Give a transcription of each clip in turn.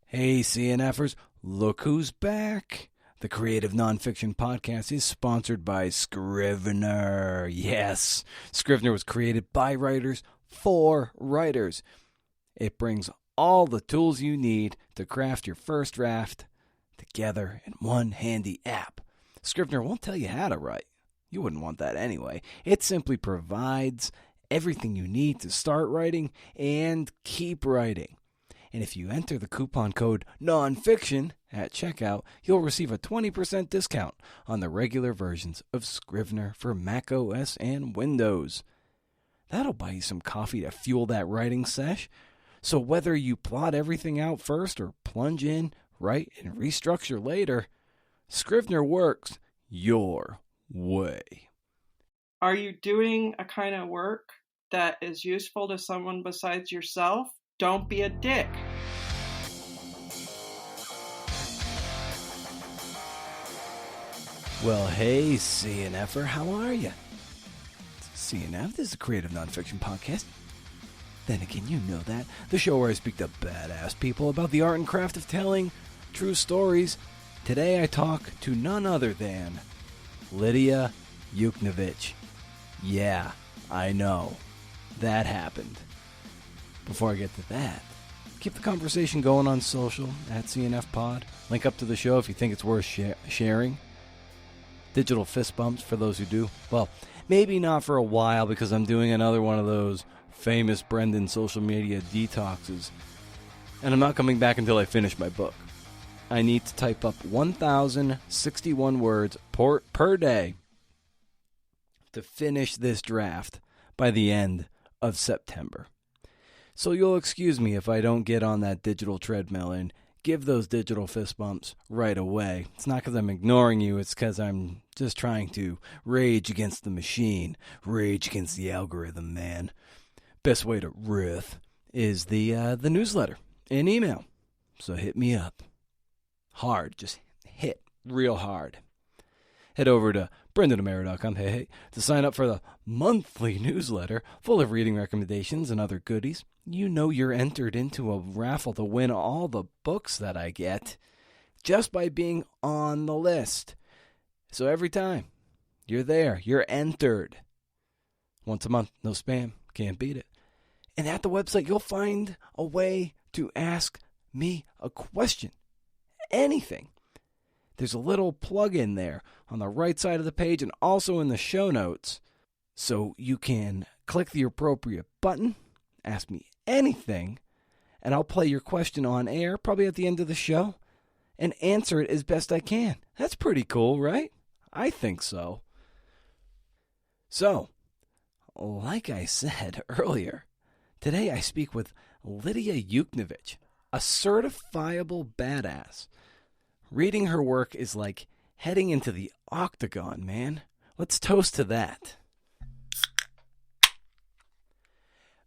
Hey, CNFers, look who's back. The Creative Nonfiction Podcast is sponsored by Scrivener. Yes, Scrivener was created by writers for writers. It brings all the tools you need to craft your first draft together in one handy app. Scrivener won't tell you how to write. You wouldn't want that anyway. It simply provides everything you need to start writing and keep writing. And if you enter the coupon code NONFICTION at checkout, you'll receive a 20% discount on the regular versions of Scrivener for Mac OS and Windows. That'll buy you some coffee to fuel that writing sesh. So whether you plot everything out first or plunge in, write, and restructure later, Scrivener works your way. Are you doing a kind of work that is useful to someone besides yourself? Don't be a dick. Well, hey, CNFer, how are you? CNF, this is a Creative Nonfiction Podcast. Then again, you know that. The show where I speak to badass people about the art and craft of telling true stories. Today I talk to none other than Lidia Yuknavitch. Yeah, I know. That happened. Before I get to that, keep the conversation going on social at CNF Pod. Link up to the show if you think it's worth sharing. Digital fist bumps for those who do. Well, maybe not for a while because I'm doing another one of those famous Brendan social media detoxes. And I'm not coming back until I finish my book. I need to type up 1,061 words per day to finish this draft by the end of September. So you'll excuse me if I don't get on that digital treadmill and give those digital fist bumps right away. It's not because I'm ignoring you, it's because I'm just trying to rage against the machine, rage against the algorithm, man. Best way to riff is the newsletter and email. So hit me up. Hard, just hit real hard. Head over to BrendanAmaro.com, hey, to sign up for the monthly newsletter full of reading recommendations and other goodies. You know you're entered into a raffle to win all the books that I get just by being on the list. So every time you're there, you're entered. Once a month, no spam, can't beat it. And at the website, you'll find a way to ask me a question. Anything. There's a little plug-in there on the right side of the page and also in the show notes. So you can click the appropriate button, ask me anything, and I'll play your question on air, probably at the end of the show, and answer it as best I can. That's pretty cool, right? I think so. So, like I said earlier, today I speak with Lidia Yuknavitch, a certifiable badass. Reading her work is like heading into the octagon, man. Let's toast to that.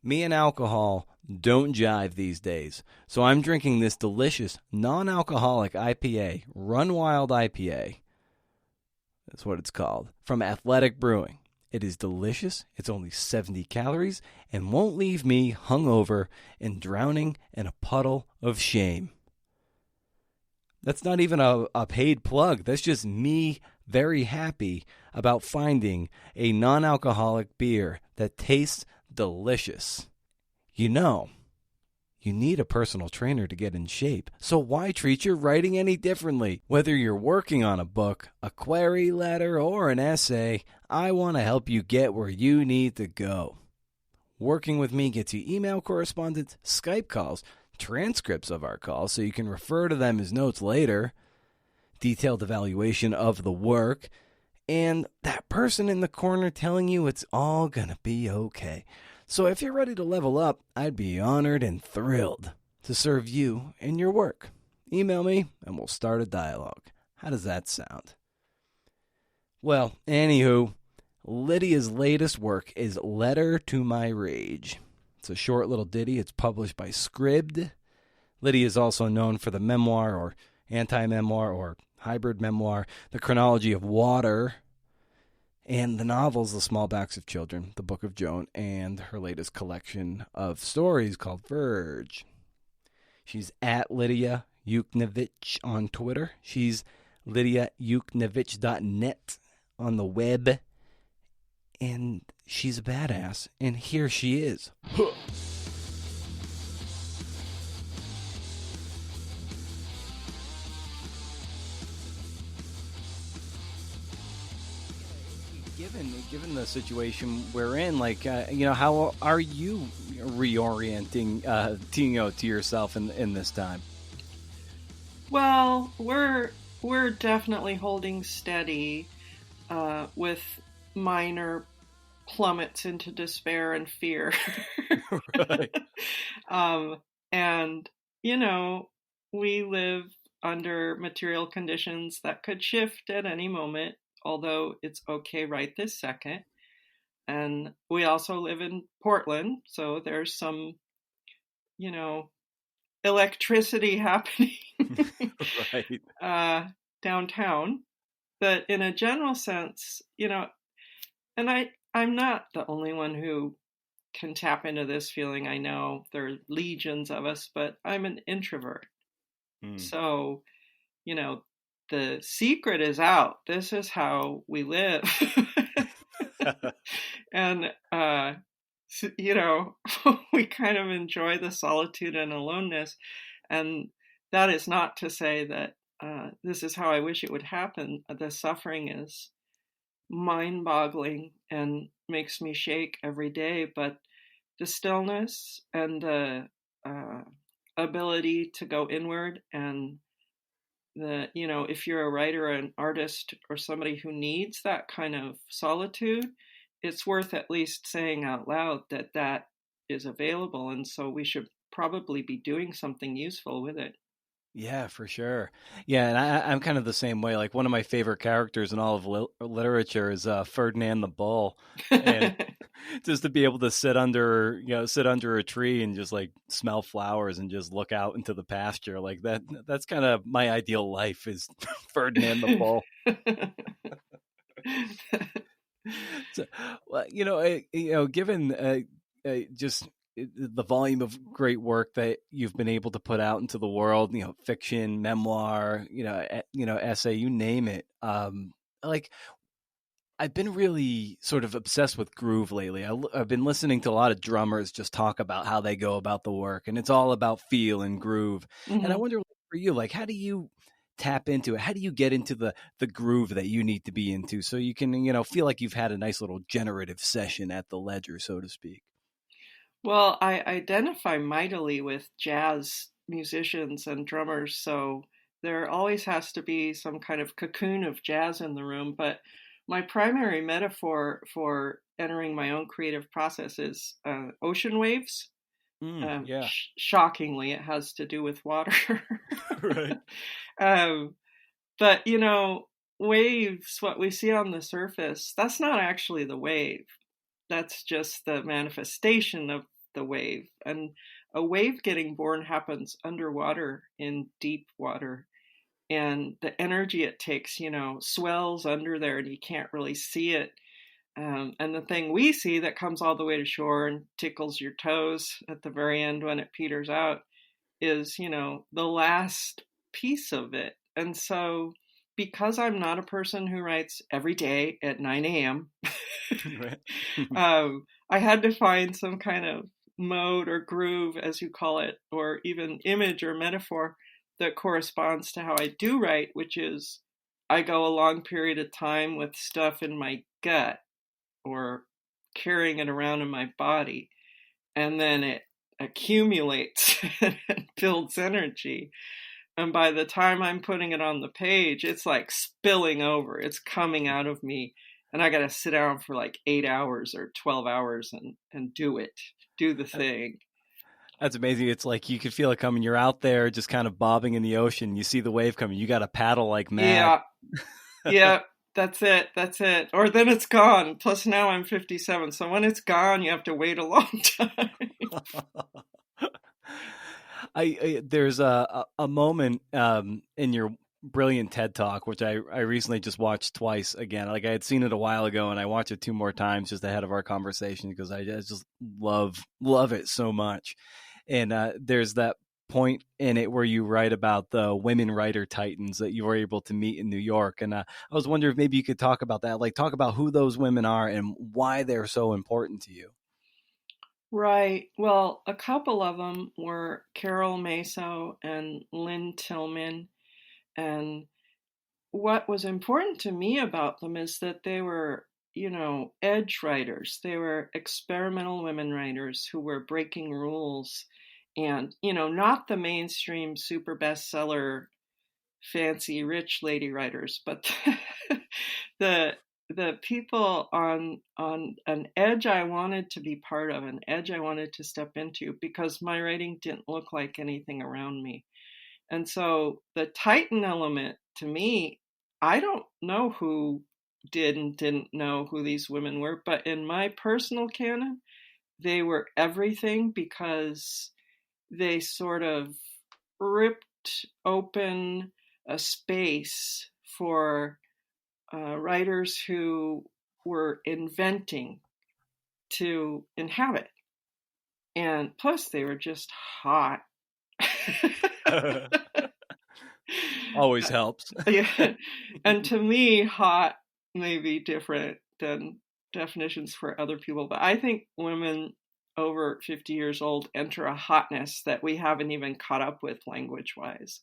Me and alcohol don't jive these days, so I'm drinking this delicious non-alcoholic IPA, Run Wild IPA. That's what it's called, from Athletic Brewing. It is delicious, it's only 70 calories, and won't leave me hungover and drowning in a puddle of shame. That's not even a paid plug. That's just me very happy about finding a non-alcoholic beer that tastes delicious. You know, you need a personal trainer to get in shape, so why treat your writing any differently? Whether you're working on a book, a query letter, or an essay, I want to help you get where you need to go. Working with me gets you email correspondence, Skype calls, transcripts of our calls so you can refer to them as notes later, detailed evaluation of the work, and that person in the corner telling you it's all gonna be okay. So if you're ready to level up, I'd be honored and thrilled to serve you in your work. Email me and we'll start a dialogue. How does that sound? Well, anywho, Lydia's latest work is Letter to My Rage. It's a short little ditty. It's published by Scribd. Lydia is also known for the memoir or anti-memoir or hybrid memoir, The Chronology of Water, and the novels The Small Backs of Children, The Book of Joan, and her latest collection of stories called Verge. She's at Lidia Yuknavitch on Twitter. She's LidiaYuknavitch.net on the web. And she's a badass. And here she is. Given the situation we're in, like, how are you reorienting, to yourself in this time? Well, we're definitely holding steady with minor plummets into despair and fear. Right. And, we live under material conditions that could shift at any moment, although it's okay right this second. And we also live in Portland, so there's some, electricity happening Right. Downtown. But in a general sense, and I'm not the only one who can tap into this feeling. I know there are legions of us, but I'm an introvert. So, the secret is out. This is how we live. And, we kind of enjoy the solitude and aloneness. And that is not to say that this is how I wish it would happen. The suffering is mind-boggling and makes me shake every day. But the stillness and the ability to go inward, and if you're a writer or an artist or somebody who needs that kind of solitude, it's worth at least saying out loud that is available. And so we should probably be doing something useful with it. Yeah, for sure. Yeah, and I'm kind of the same way. Like, one of my favorite characters in all of literature is Ferdinand the Bull, and just to be able to sit under a tree and just like smell flowers and just look out into the pasture, like that's kind of my ideal life, is Ferdinand the Bull. So, well, given just the volume of great work that you've been able to put out into the world, fiction, memoir, essay, you name it. Like, I've been really sort of obsessed with groove lately. I've been listening to a lot of drummers just talk about how they go about the work, and it's all about feel and groove. Mm-hmm. And I wonder, for you, like, how do you tap into it? How do you get into the groove that you need to be into so you can, feel like you've had a nice little generative session at the ledger, so to speak? Well, I identify mightily with jazz musicians and drummers, so there always has to be some kind of cocoon of jazz in the room. But my primary metaphor for entering my own creative process is ocean waves. Yeah. Shockingly, it has to do with water. Right. But, waves, what we see on the surface, that's not actually the wave. That's just the manifestation of the wave. And a wave getting born happens underwater, in deep water. And the energy it takes, swells under there and you can't really see it. And the thing we see that comes all the way to shore and tickles your toes at the very end when it peters out is, the last piece of it. And so, because I'm not a person who writes every day at 9 a.m., I had to find some kind of mode or groove, as you call it, or even image or metaphor that corresponds to how I do write, which is I go a long period of time with stuff in my gut or carrying it around in my body, and then it accumulates and builds energy. And by the time I'm putting it on the page, it's like spilling over. It's coming out of me. And I got to sit down for like 8 hours or 12 hours and do the thing. That's amazing. It's like you can feel it coming. You're out there just kind of bobbing in the ocean. You see the wave coming. You got to paddle like mad. Yeah, that's it. Or then it's gone. Plus now I'm 57. So when it's gone, you have to wait a long time. There's a moment in your brilliant TED Talk, which I recently just watched twice again. Like, I had seen it a while ago and I watched it 2 more times just ahead of our conversation because I just love it so much. And there's that point in it where you write about the women writer titans that you were able to meet in New York. And I was wondering if maybe you could talk about that, like talk about who those women are and why they're so important to you. Right. Well, a couple of them were Carol Maso and Lynn Tillman. And what was important to me about them is that they were, edge writers. They were experimental women writers who were breaking rules and, not the mainstream super bestseller fancy rich lady writers, but the the people on an edge I wanted to be part of, an edge I wanted to step into because my writing didn't look like anything around me. And so the Titan element to me, I don't know who did and didn't know who these women were, but in my personal canon, they were everything because they sort of ripped open a space for writers who were inventing to inhabit. And plus, they were just hot. Always helps. Yeah. And to me, hot may be different than definitions for other people, but I think women over 50 years old enter a hotness that we haven't even caught up with language wise.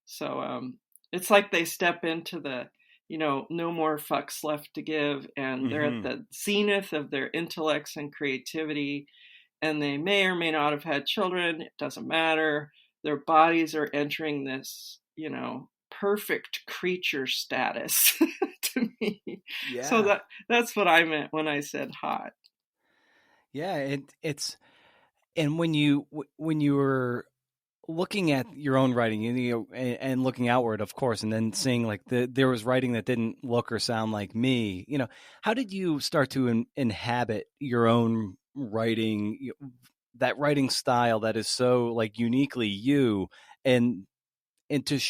So it's like they step into the, no more fucks left to give, and they're at the zenith of their intellects and creativity, and they may or may not have had children. It doesn't matter. Their bodies are entering this, perfect creature status to me. Yeah. So that's what I meant when I said hot. Yeah, it's and when you were looking at your own writing, and looking outward, of course, and then seeing like there was writing that didn't look or sound like me, how did you start to inhabit your own writing, that writing style that is so like uniquely you, and to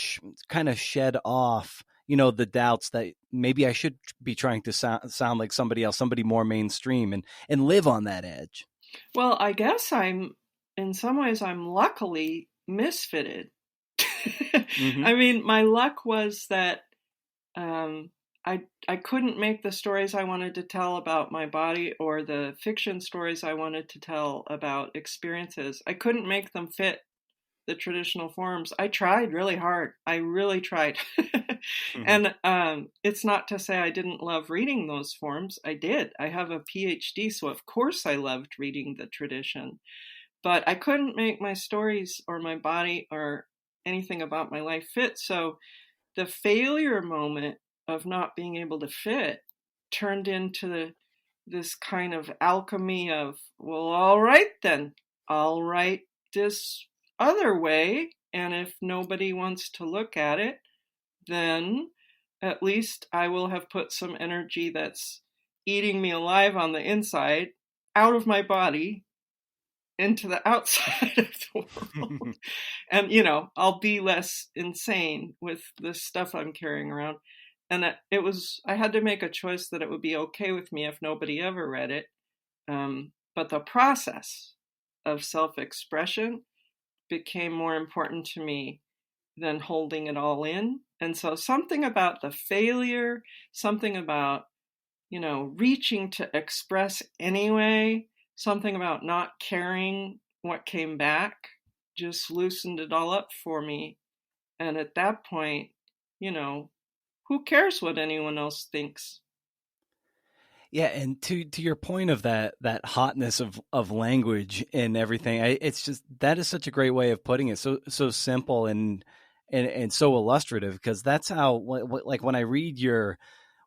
kind of shed off, the doubts that maybe I should be trying to sound like somebody else, somebody more mainstream, and live on that edge? Well, I guess in some ways, I'm luckily misfitted. Mm-hmm. I mean, my luck was that um, I couldn't make the stories I wanted to tell about my body or the fiction stories I wanted to tell about experiences. I couldn't make them fit the traditional forms. I tried really hard. I really tried. Mm-hmm. And it's not to say I didn't love reading those forms. I did. I have a PhD, so of course I loved reading the tradition. But I couldn't make my stories or my body or anything about my life fit. So the failure moment of not being able to fit turned into this kind of alchemy of, well, all right then, I'll write this other way. And if nobody wants to look at it, then at least I will have put some energy that's eating me alive on the inside out of my body into the outside of the world. And, I'll be less insane with the stuff I'm carrying around. And I had to make a choice that it would be okay with me if nobody ever read it. But the process of self-expression became more important to me than holding it all in. And so something about the failure, something about, reaching to express anyway, something about not caring what came back just loosened it all up for me. And at that point, who cares what anyone else thinks? Yeah, and to your point of that hotness of language and everything, it's just that is such a great way of putting it. So simple and so illustrative, because that's how, like when I read your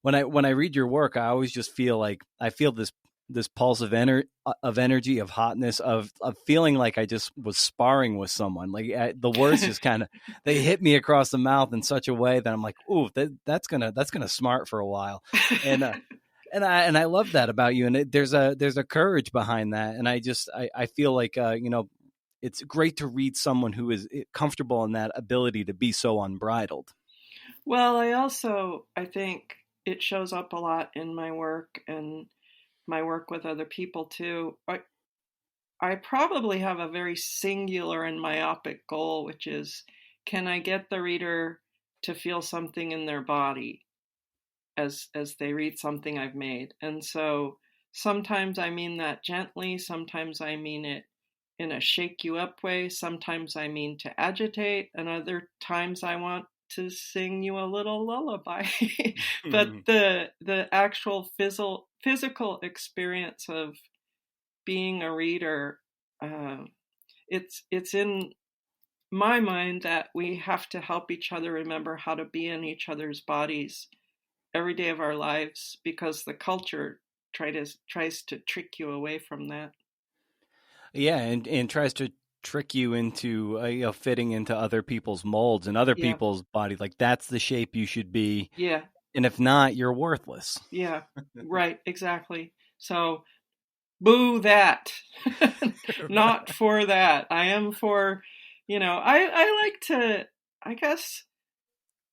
when I read your work, I always just feel like I feel this pulse of energy, of hotness, of feeling like I just was sparring with someone. Like the words just kind of they hit me across the mouth in such a way that I'm like, ooh, that's gonna smart for a while, and. And I love that about you, and there's a courage behind that, and I feel like it's great to read someone who is comfortable in that ability to be so unbridled. Well, I think it shows up a lot in my work and my work with other people too. I probably have a very singular and myopic goal, which is, can I get the reader to feel something in their body as they read something I've made? And so sometimes I mean that gently, sometimes I mean it in a shake you up way, sometimes I mean to agitate, and other times I want to sing you a little lullaby. But the actual physical experience of being a reader, uh, it's in my mind that we have to help each other remember how to be in each other's bodies every day of our lives, because the culture tries to trick you away from that. Yeah, and tries to trick you into fitting into other people's molds and other Yeah, people's body. Like that's the shape you should be, yeah, and if not, you're worthless. yeah, right, exactly. So boo that. Not Right. for that. I am for, I like to, I guess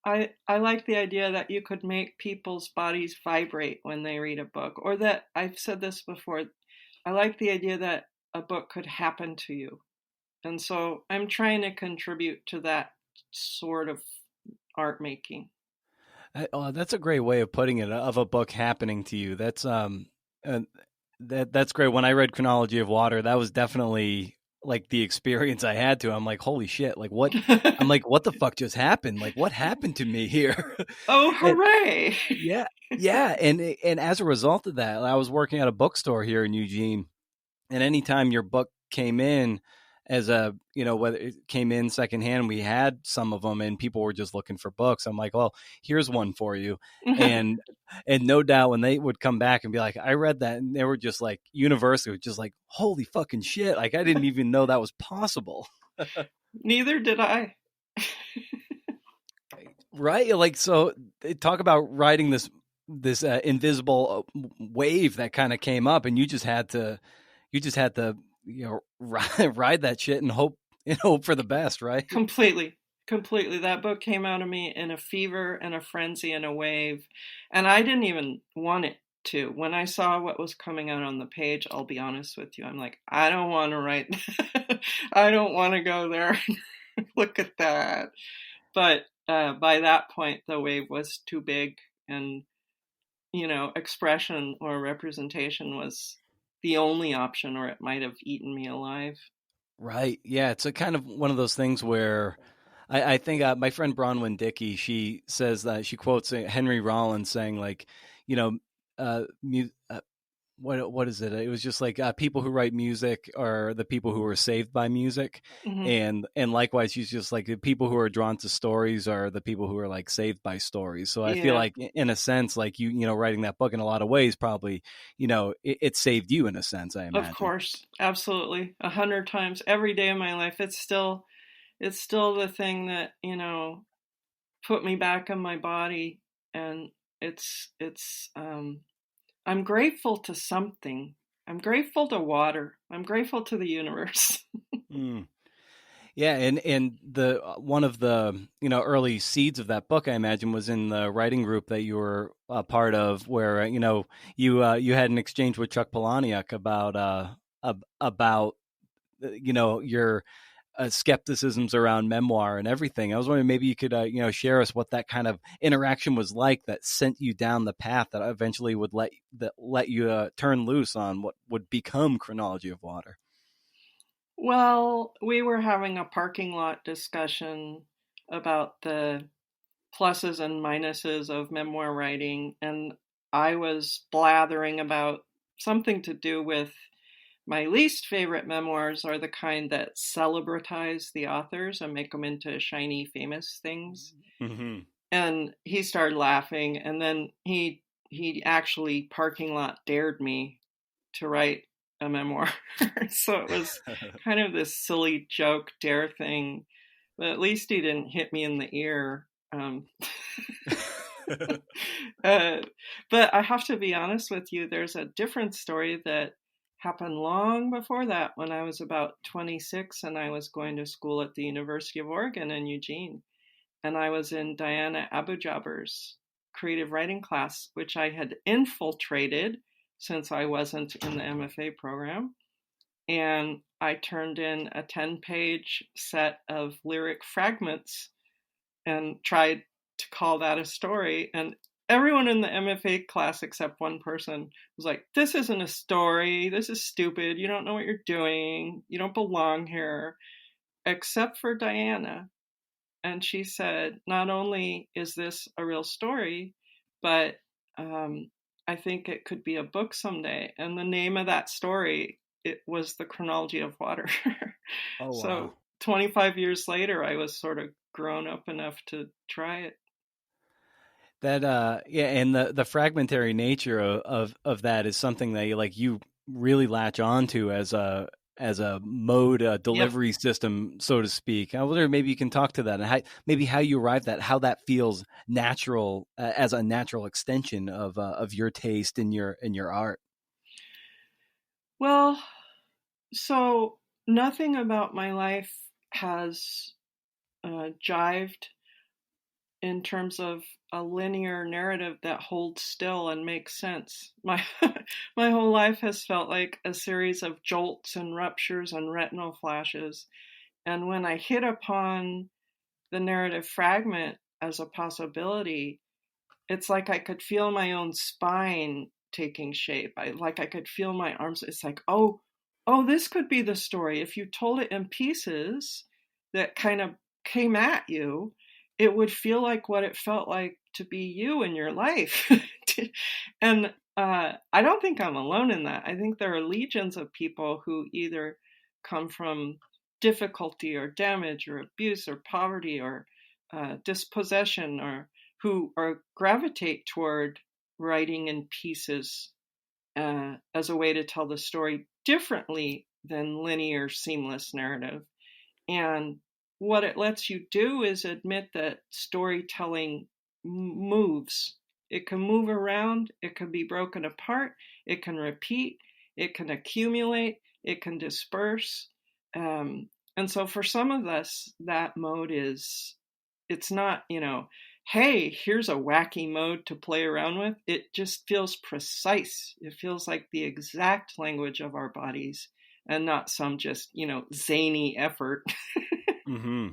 I like the idea that you could make people's bodies vibrate when they read a book, or that, I've said this before, I like the idea that a book could happen to you. And so I'm trying to contribute to that sort of art making. That's a great way of putting it. Of a book happening to you. Uh, that's great. When I read Chronology of Water, that was definitely like the experience I had to. I'm like, holy shit! Like what? I'm like, what the fuck just happened? Like what happened to me here? Oh, And hooray! yeah, yeah, and as a result of that, I was working at a bookstore here in Eugene, and anytime your book came in as a, whether it came in secondhand, we had some of them and people were just looking for books. I'm like, well, here's one for you. And no doubt when they would come back and be like, I read that, and they were just like universally just like, holy fucking shit, like I didn't even know that was possible. Neither did I. Right, like, so talk about riding this invisible wave that kind of came up, and you just had to ride that shit and hope for the best, right? Completely. Completely. That book came out of me in a fever and a frenzy and a wave. And I didn't even want it to. When I saw what was coming out on the page, I'll be honest with you, I'm like, I don't want to write that. I don't want to go there. Look at that. But by that point, the wave was too big, and, expression or representation was the only option, or it might have eaten me alive. Right. Yeah. It's a kind of one of those things where I think my friend Bronwyn Dickey, she says that she quotes Henry Rollins saying like, you know, what is it? It was just like people who write music are the people who are saved by music, Hmm. and likewise, she's just like the people who are drawn to stories are the people who are like saved by stories. So I feel Yeah. like in a sense, like writing that book in a lot of ways probably it saved you in a sense, I Of imagine. course, absolutely. 100 times every day of my life. It's still the thing that, put me back in my body. And I'm grateful to something. I'm grateful to water. I'm grateful to the universe. Mm. Yeah, and the one of the early seeds of that book, I imagine, was in the writing group that you were a part of, where you had an exchange with Chuck Palahniuk about about your skepticisms around memoir and everything. I was wondering maybe you could share us what that kind of interaction was like that sent you down the path that eventually would let you turn loose on what would become Chronology of Water. Well, we were having a parking lot discussion about the pluses and minuses of memoir writing, and I was blathering about something to do with my least favorite memoirs are the kind that celebratize the authors and make them into shiny, famous things. Mm-hmm. And he started laughing, and then he actually parking lot dared me to write a memoir. So it was kind of this silly joke dare thing, but at least he didn't hit me in the ear. Uh, but I have to be honest with you, there's a different story that happened long before that, when I was about 26 and I was going to school at the University of Oregon in Eugene. And I was in Diana Abu-Jaber's creative writing class, which I had infiltrated since I wasn't in the MFA program. and I turned in a 10-page set of lyric fragments and tried to call that a story. And everyone in the MFA class except one person was like, "This isn't a story. This is stupid. You don't know what you're doing. You don't belong here," except for Diana. And she said, "Not only is this a real story, but I think it could be a book someday." And the name of that story, it was The Chronology of Water. Oh, wow. So 25 years later, I was sort of grown up enough to try it. That yeah, and the fragmentary nature of that is something that you really latch onto as a mode Yep. delivery system, so to speak. I wonder maybe you can talk to that and maybe how you arrived at how that feels natural as a natural extension of your taste in your art. Well, so nothing about my life has jived in terms of a linear narrative that holds still and makes sense. My my whole life has felt like a series of jolts and ruptures and retinal flashes. And when I hit upon the narrative fragment as a possibility, it's like I could feel my own spine taking shape. I could feel my arms. It's like, oh, this could be the story. If you told it in pieces that kind of came at you, it would feel like what it felt like to be you in your life. And I don't think I'm alone in that. I think there are legions of people who either come from difficulty or damage or abuse or poverty or dispossession, or who are gravitate toward writing in pieces as a way to tell the story differently than linear, seamless narrative. And what it lets you do is admit that storytelling moves. It can move around, it can be broken apart, it can repeat, it can accumulate, it can disperse. And so for some of us, that mode is, it's not, hey, here's a wacky mode to play around with. It just feels precise. It feels like the exact language of our bodies and not some just, zany effort. Mm-hmm.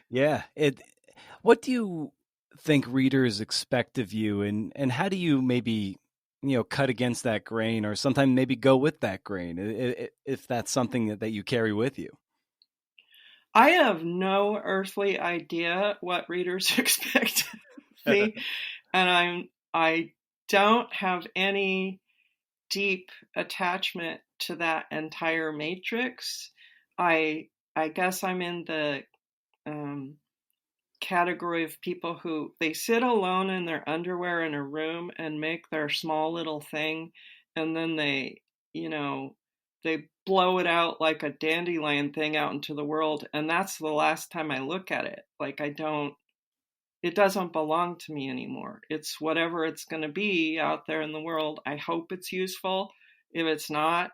Yeah. What do you think readers expect of you, and how do you maybe cut against that grain, or sometimes maybe go with that grain, if that's something that you carry with you? I have no earthly idea what readers expect of me, and I don't have any deep attachment to that entire matrix. I guess I'm in the um, category of people who they sit alone in their underwear in a room and make their small little thing, and then you know they blow it out like a dandelion thing out into the world, and that's the last time I look at it. Like, I don't, it doesn't belong to me anymore. It's whatever it's going to be out there in the world. I hope it's useful. If it's not,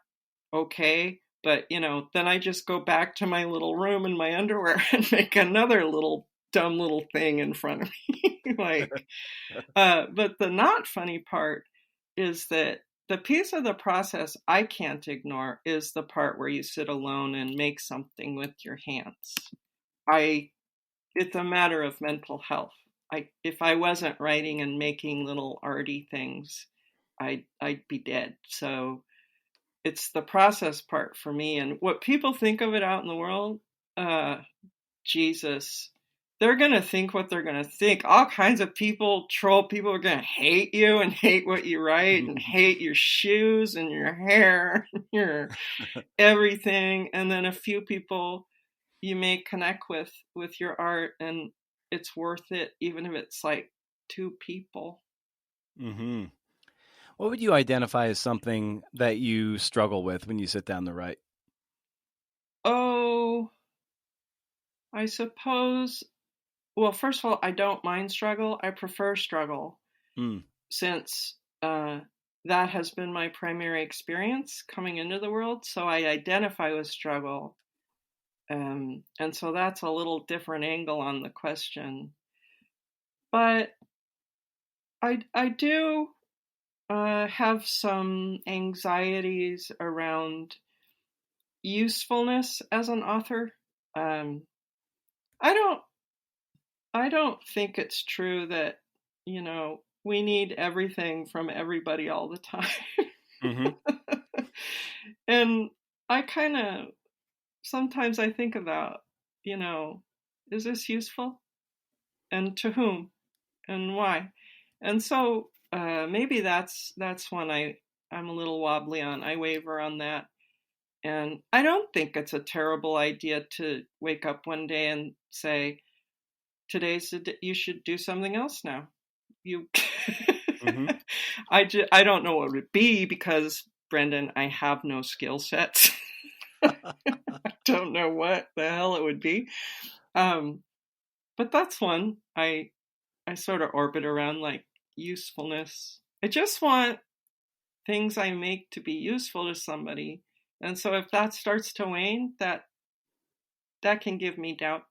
okay. But, then I just go back to my little room in my underwear and make another little dumb little thing in front of me. But the not funny part is that the piece of the process I can't ignore is the part where you sit alone and make something with your hands. I It's a matter of mental health. If I wasn't writing and making little arty things, I'd be dead. So it's the process part for me, and what people think of it out in the world. Jesus, they're gonna think what they're gonna think. All kinds of people, troll people, are gonna hate you and hate what you write and hate your shoes and your hair, your everything. And then a few people you may connect with your art, and it's worth it, even if it's like two people. Mm-hmm. What would you identify as something that you struggle with when you sit down to write? Oh, I suppose, well, first of all, I don't mind struggle. I prefer struggle, Mm. since that has been my primary experience coming into the world. So I identify with struggle. And so that's a little different angle on the question. But I do have some anxieties around usefulness as an author. Um, I don't I don't think it's true that, we need everything from everybody all the time. Mm-hmm. And I kind of sometimes I think about, you know, is this useful? And to whom? And why? And so maybe that's when I'm a little wobbly on. I waver on that. And I don't think it's a terrible idea to wake up one day and say, today's the day, you should do something else now. You, Mm-hmm. I don't know what it would be because Brendan, I have no skill sets. I don't know what the hell it would be. Um, but that's one I sort of orbit around, like usefulness. I just want things I make to be useful to somebody. And so if that starts to wane, that can give me doubt.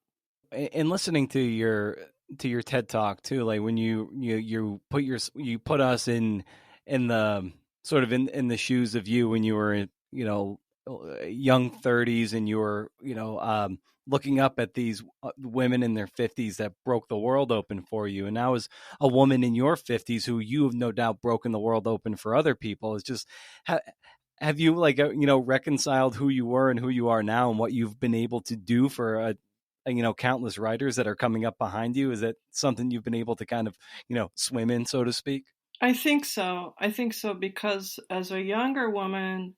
And listening to your TED talk too, like when you put us in the sort of in the shoes of you when you were young 30s and you were looking up at these women in their 50s that broke the world open for you, and now as a woman in your 50s who you have no doubt broken the world open for other people. It's just have you reconciled who you were and who you are now and what you've been able to do for countless writers that are coming up behind you? Is that something you've been able to kind of swim in, so to speak? I think so. I think so because as a younger woman,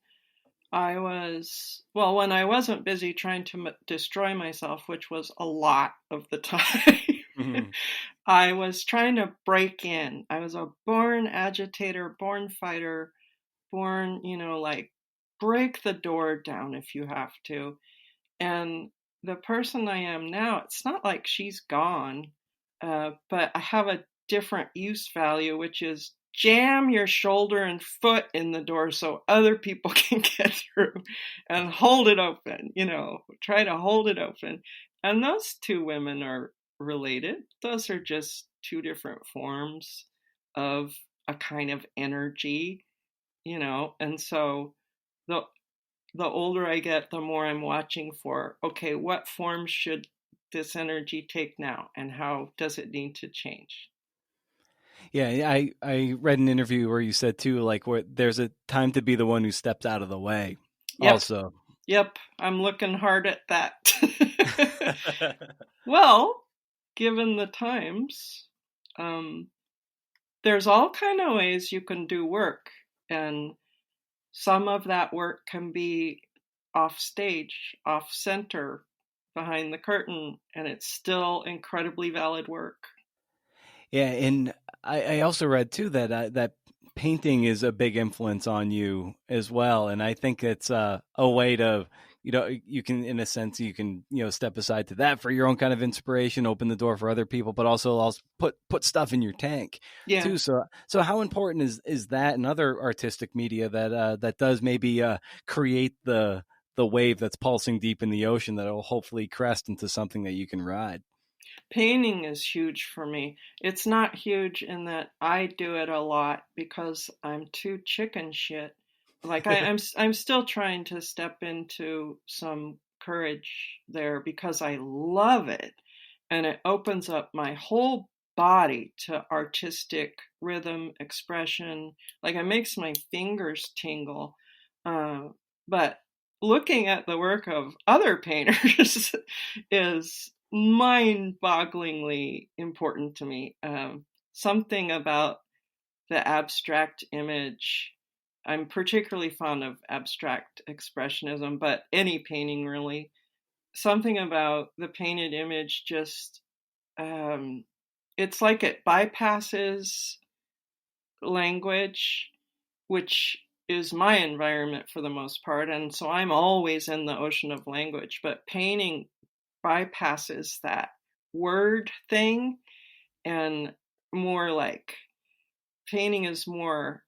when I wasn't busy trying to destroy myself, which was a lot of the time, Mm-hmm. I was trying to break in. I was a born agitator, born fighter, born, like break the door down if you have to. And the person I am now, it's not like she's gone, but I have a different use value, which is jam your shoulder and foot in the door so other people can get through and hold it open, try to hold it open. And those two women are related. Those are just two different forms of a kind of energy, and so the the older I get, the more I'm watching for, okay, what form should this energy take now and how does it need to change? Yeah, I read an interview where you said too, like where there's a time to be the one who steps out of the way. Yep, Also, yep, I'm looking hard at that. Well, given the times, um, there's all kind of ways you can do work, and some of that work can be off stage, off center, behind the curtain, and it's still incredibly valid work. yeah, and I also read too that that painting is a big influence on you as well, and I think it's a way to you can, in a sense, you can step aside to that for your own kind of inspiration, open the door for other people, but also put stuff in your tank Yeah. too. So how important is that and other artistic media that that does maybe create the wave that's pulsing deep in the ocean that will hopefully crest into something that you can ride? Painting is huge for me. It's not huge in that I do it a lot because I'm too chicken shit. Like I'm still trying to step into some courage there because I love it, and it opens up my whole body to artistic rhythm expression. Like it makes my fingers tingle. Uh, but looking at the work of other painters is mind-bogglingly important to me. Something about the abstract image. I'm particularly fond of abstract expressionism, but any painting really. Something about the painted image just, um, it's like it bypasses language, which is my environment for the most part. And so I'm always in the ocean of language, but painting bypasses that word thing and more like painting is more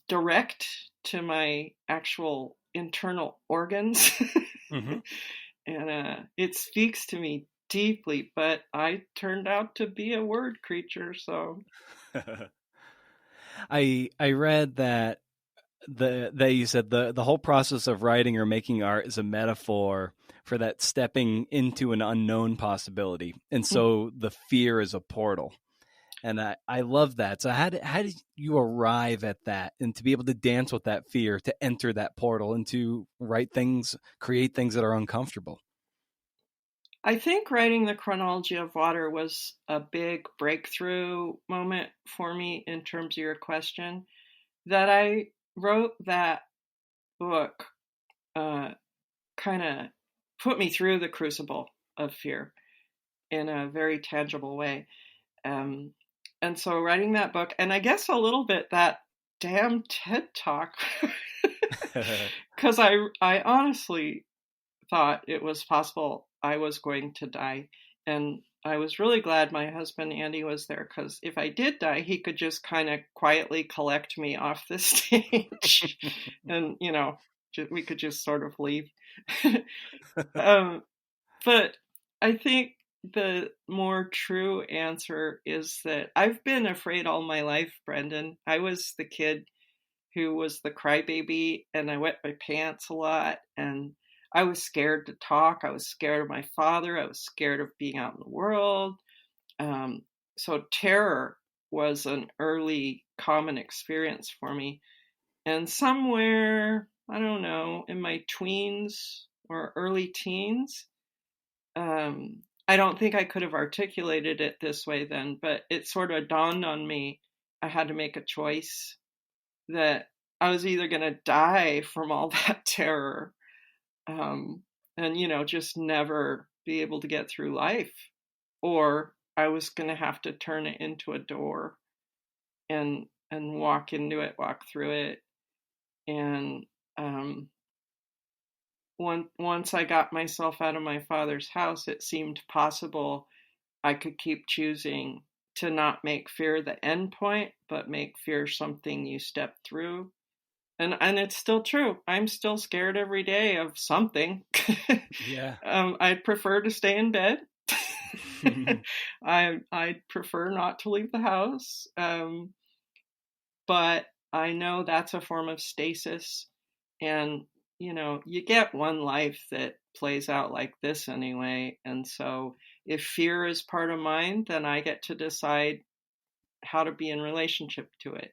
direct to my actual internal organs. Hmm. And it speaks to me deeply, but I turned out to be a word creature, so. I read that that you said the whole process of writing or making art is a metaphor for that stepping into an unknown possibility, and so the fear is a portal. And I love that. So how did you arrive at that, and to be able to dance with that fear, to enter that portal and to write things, create things that are uncomfortable? I think writing the Chronology of Water was a big breakthrough moment for me in terms of your question. That I wrote that book kind of put me through the crucible of fear in a very tangible way. Um, and so writing that book, and I guess a little bit that damn TED Talk, because I honestly thought it was possible I was going to die. And I was really glad my husband Andy was there, because if I did die, he could just kind of quietly collect me off the stage and, we could just sort of leave. But I think the more true answer is that I've been afraid all my life, Brendan. I was the kid who was the crybaby, and I wet my pants a lot, and I was scared to talk. I was scared of my father. I was scared of being out in the world. So terror was an early common experience for me. And somewhere, I don't know, in my tweens or early teens, I don't think I could have articulated it this way then, but it sort of dawned on me I had to make a choice, that I was either going to die from all that terror, and, just never be able to get through life, or I was going to have to turn it into a door and walk into it, walk through it. And once I got myself out of my father's house, it seemed possible I could keep choosing to not make fear the end point, but make fear something you step through. And it's still true. I'm still scared every day of something. Yeah. I'd prefer to stay in bed. I'd prefer not to leave the house. But I know that's a form of stasis. And, you get one life that plays out like this anyway. And so if fear is part of mine, then I get to decide how to be in relationship to it.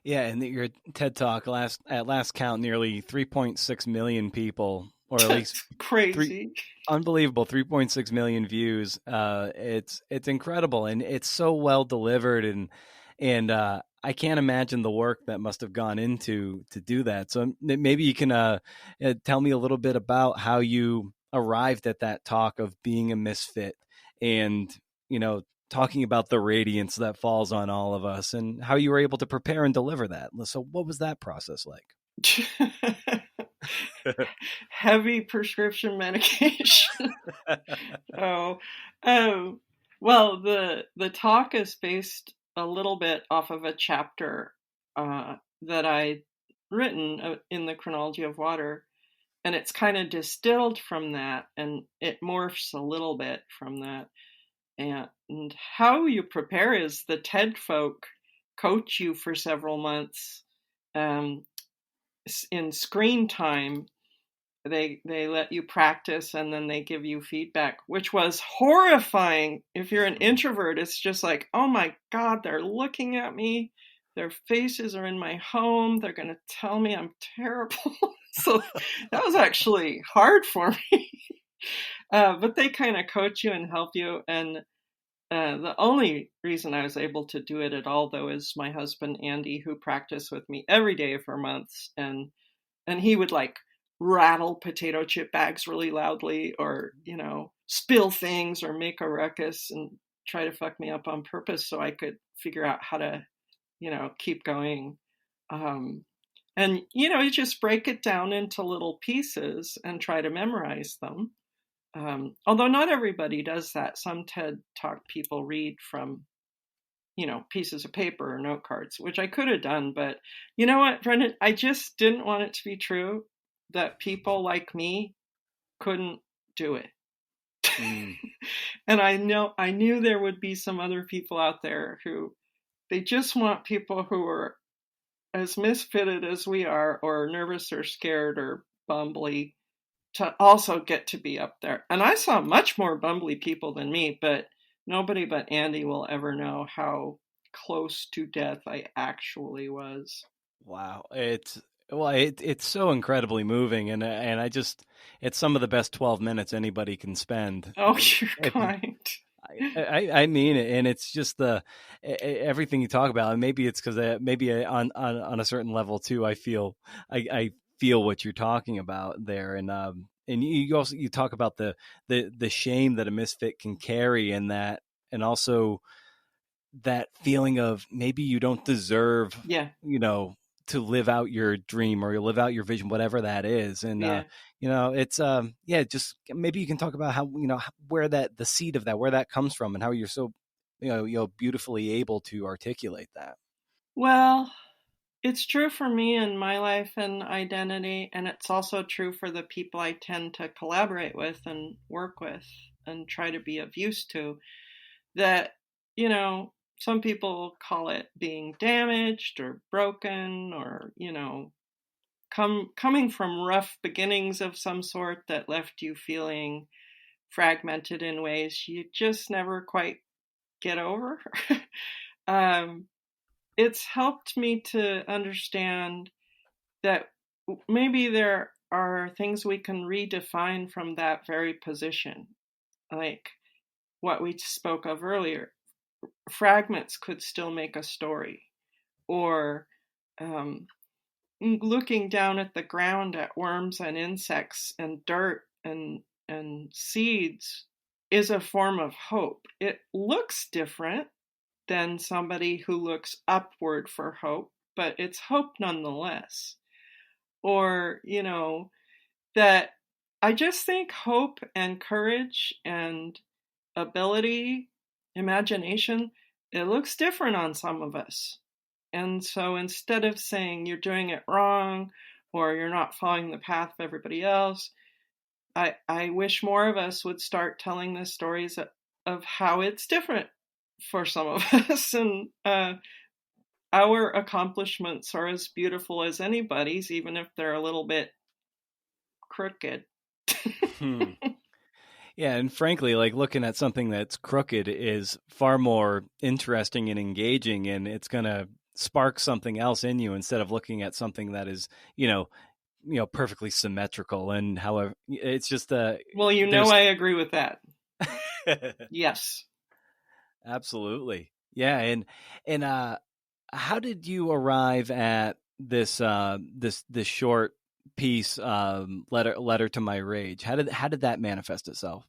Yeah, and your TED Talk at last count, nearly 3.6 million people, or at least crazy, unbelievable, 3.6 million views. It's incredible, and it's so well delivered, and I can't imagine the work that must have gone into to do that. So maybe you can tell me a little bit about how you arrived at that talk of being a misfit, and talking about the radiance that falls on all of us, and how you were able to prepare and deliver that. So what was that process like? Heavy prescription medication. Well, the talk is based a little bit off of a chapter that I'd written in the Chronology of Water, and it's kind of distilled from that, and it morphs a little bit from that. And how you prepare is the TED folk coach you for several months in screen time. They let you practice, and then they give you feedback, which was horrifying. If you're an introvert, it's just like, oh my God, they're looking at me. Their faces are in my home. They're going to tell me I'm terrible. So that was actually hard for me. But they kind of coach you and help you. And the only reason I was able to do it at all, though, is my husband, Andy, who practiced with me every day for months. And he would rattle potato chip bags really loudly, or, spill things or make a ruckus and try to fuck me up on purpose so I could figure out how to, keep going. And, you just break it down into little pieces and try to memorize them. Although not everybody does that. Some TED Talk people read from, pieces of paper or note cards, which I could have done. But you know what, Brendan? I just didn't want it to be true that people like me couldn't do it. And I knew there would be some other people out there who, they just want people who are as misfitted as we are, or nervous or scared or bumbly, to also get to be up there. And I saw much more bumbly people than me, but nobody but Andy will ever know how close to death I actually was. Wow. It's so incredibly moving, and I just it's some of the best 12 minutes anybody can spend. Oh, you're kind. I mean it, and it's just everything you talk about, and maybe it's because maybe on a certain level too. I feel what you're talking about there, and you also you talk about the shame that a misfit can carry, and also that feeling of maybe you don't deserve, Yeah. to live out your dream or you live out your vision, whatever that is. And, Yeah. it's, yeah, just maybe you can talk about how, where the seed of that, where that comes from and how you're so, beautifully able to articulate that. Well, it's true for me in my life and identity, and it's also true for the people I tend to collaborate with and work with and try to be of use to. That, some people call it being damaged or broken, or, coming from rough beginnings of some sort that left you feeling fragmented in ways you just never quite get over. um, it's helped me to understand that maybe there are things we can redefine from that very position, like what we spoke of earlier. Fragments could still make a story, or um, looking down at the ground at worms and insects and dirt and seeds is a form of hope. It looks different than somebody who looks upward for hope, but it's hope nonetheless. Or, that I just think hope and courage and ability, imagination, it looks different on some of us. And so instead of saying you're doing it wrong or you're not following the path of everybody else, I wish more of us would start telling the stories of how it's different for some of us. And our accomplishments are as beautiful as anybody's, even if they're a little bit crooked. Hmm. Yeah, and frankly, like looking at something that's crooked is far more interesting and engaging, and it's gonna spark something else in you instead of looking at something that is, perfectly symmetrical. And however, it's just Well, there's I agree with that. Yes. absolutely, yeah, and how did you arrive at this short piece, letter to my rage? How did that manifest itself?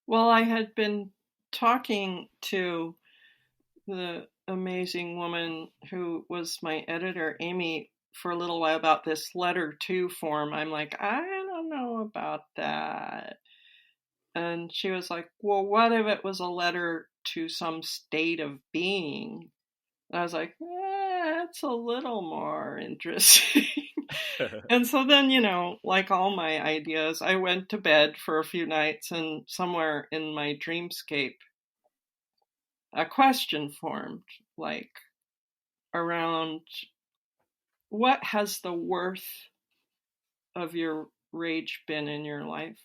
Well, I had been talking to the amazing woman who was my editor, Amy, for a little while about this letter to form. I'm like, I don't know about that. And she was like, well, what if it was a letter to some state of being? And I was like, that's a little more interesting. And so then, like all my ideas, I went to bed for a few nights, and somewhere in my dreamscape, a question formed, like around what has the worth of your rage been in your life?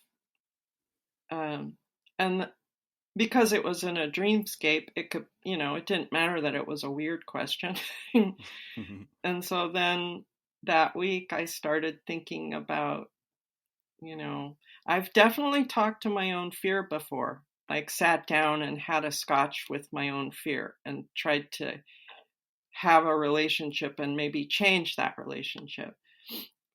And because it was in a dreamscape, it could, it didn't matter that it was a weird question. And so then that week I started thinking about, I've definitely talked to my own fear before, like sat down and had a scotch with my own fear and tried to have a relationship and maybe change that relationship.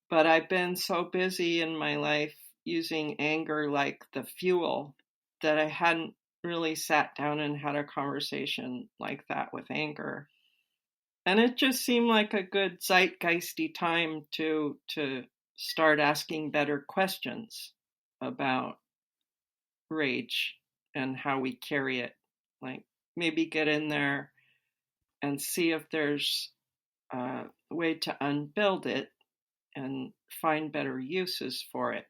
But I've been so busy in my life using anger like the fuel that I hadn't really sat down and had a conversation like that with anger. And it just seemed like a good zeitgeisty time to start asking better questions about rage and how we carry it. Like maybe get in there and see if there's a way to unbuild it and find better uses for it.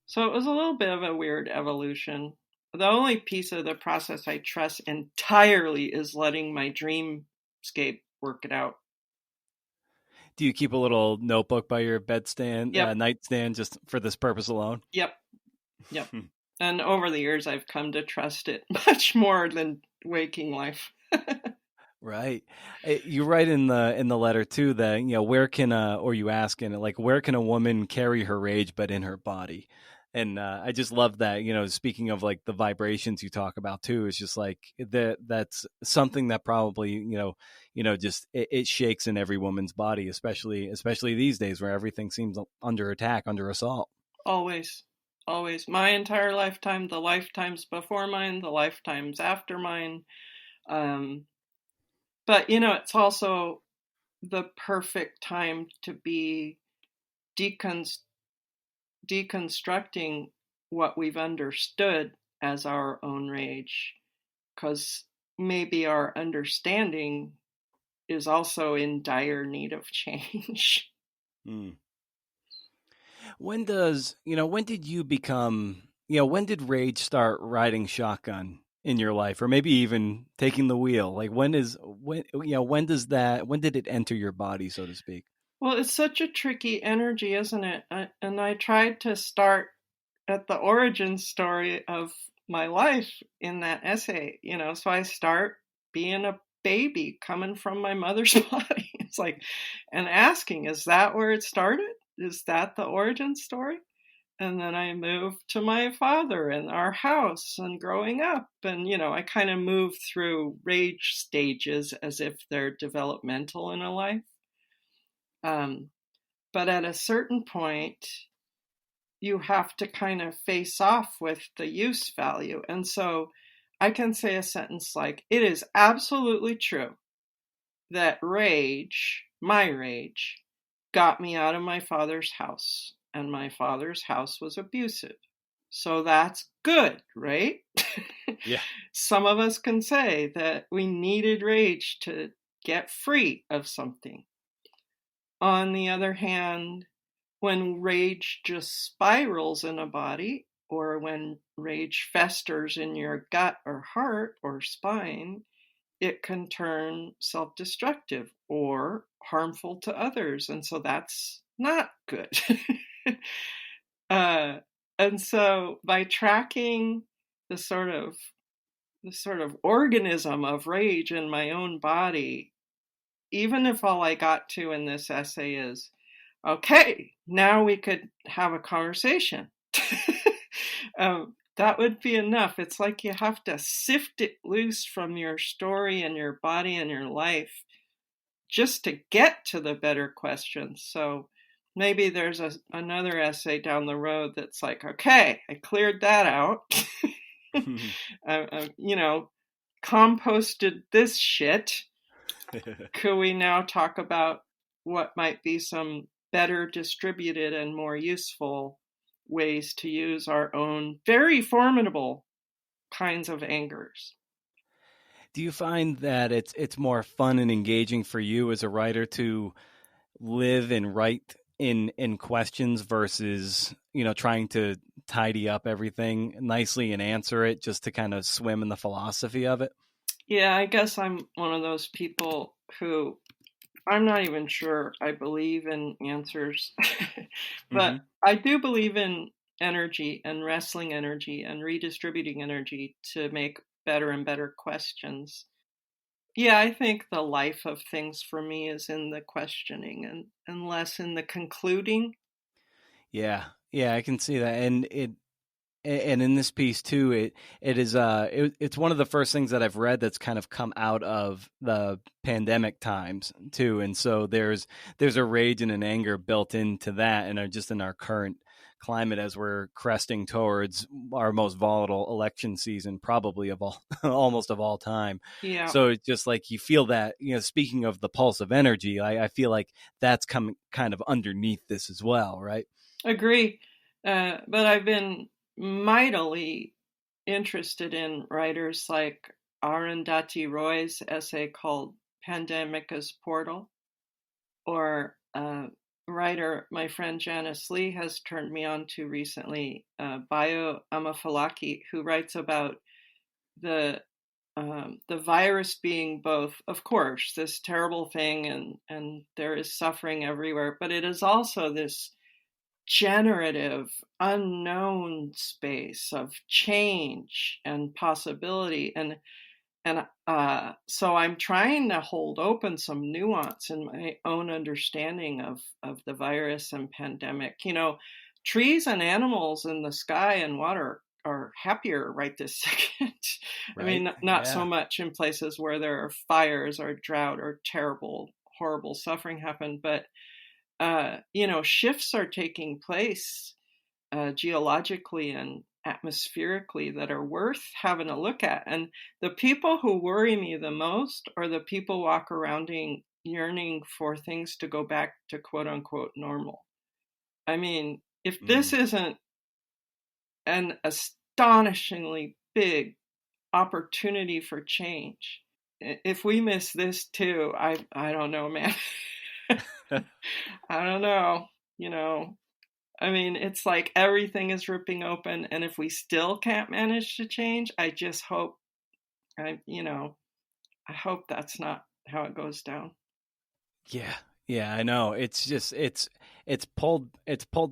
So it was a little bit of a weird evolution. The only piece of the process I trust entirely is letting my dreamscape work it out. Do you keep a little notebook by your Yep. nightstand, just for this purpose alone? Yep. Yep. And over the years, I've come to trust it much more than waking life. Right. You write in the letter too that, where can or you ask in it, like, where can a woman carry her rage but in her body? And I just love that, speaking of like the vibrations you talk about too, it's just like that's something that probably, just it shakes in every woman's body, especially these days where everything seems under attack, under assault. Always. Always. My entire lifetime, the lifetimes before mine, the lifetimes after mine. But, it's also the perfect time to be deconstructing what we've understood as our own rage, because maybe our understanding is also in dire need of change. Mm. When did you become, when did rage start riding shotgun in your life, or maybe even taking the wheel? Like, when did it enter your body, so to speak? Well, it's such a tricky energy, isn't it? And I tried to start at the origin story of my life in that essay, so I start being a baby coming from my mother's body. It's like, and asking, is that where it started? Is that the origin story? And then I moved to my father and our house and growing up. And, I kind of move through rage stages as if they're developmental in a life. But at a certain point, you have to kind of face off with the use value. And so I can say a sentence like, it is absolutely true that rage, my rage, got me out of my father's house, and my father's house was abusive. So that's good, right? Yeah. Some of us can say that we needed rage to get free of something. On the other hand, when rage just spirals in a body, or when rage festers in your gut or heart or spine, it can turn self-destructive or harmful to others. And so that's not good. And so by tracking the sort of organism of rage in my own body, even if all I got to in this essay is, okay, now we could have a conversation. That would be enough. It's like you have to sift it loose from your story and your body and your life just to get to the better questions. So maybe there's another essay down the road that's like, okay, I cleared that out. Composted this shit. Could we now talk about what might be some better distributed and more useful ways to use our own very formidable kinds of angers? Do you find that it's more fun and engaging for you as a writer to live and write in questions versus, trying to tidy up everything nicely and answer it, just to kind of swim in the philosophy of it? Yeah, I guess I'm one of those people who, I'm not even sure I believe in answers, but Mm-hmm. I do believe in energy and wrestling energy and redistributing energy to make better and better questions. Yeah, I think the life of things for me is in the questioning and less in the concluding. Yeah, yeah, I can see that, and in this piece too, it's one of the first things that I've read that's kind of come out of the pandemic times too, and so there's a rage and an anger built into that, and just in our current climate as we're cresting towards our most volatile election season, probably of all almost of all time. Yeah, So it's just like you feel that, speaking of the pulse of energy, I feel like that's coming kind of underneath this as well, right? agree. But I've been mightily interested in writers like Arundhati Roy's essay called Pandemic as Portal, or writer my friend Janice Lee has turned me on to recently, Bayo Amafalaki, who writes about the the virus being both, of course, this terrible thing, and there is suffering everywhere, but it is also this generative, unknown space of change and possibility. And so I'm trying to hold open some nuance in my own understanding of the virus and pandemic. Trees and animals in the sky and water are happier right this second. I Right. mean, not so Yeah. much in places where there are fires or drought or terrible, horrible suffering happen, but shifts are taking place geologically and atmospherically that are worth having a look at. And the people who worry me the most are the people walk around yearning for things to go back to quote unquote normal. I mean, if this isn't an astonishingly big opportunity for change, if we miss this too, I don't know, man. I don't know. I mean, it's like everything is ripping open, and if we still can't manage to change, I just hope, I hope that's not how it goes down. Yeah. Yeah, I know. It's just it's pulled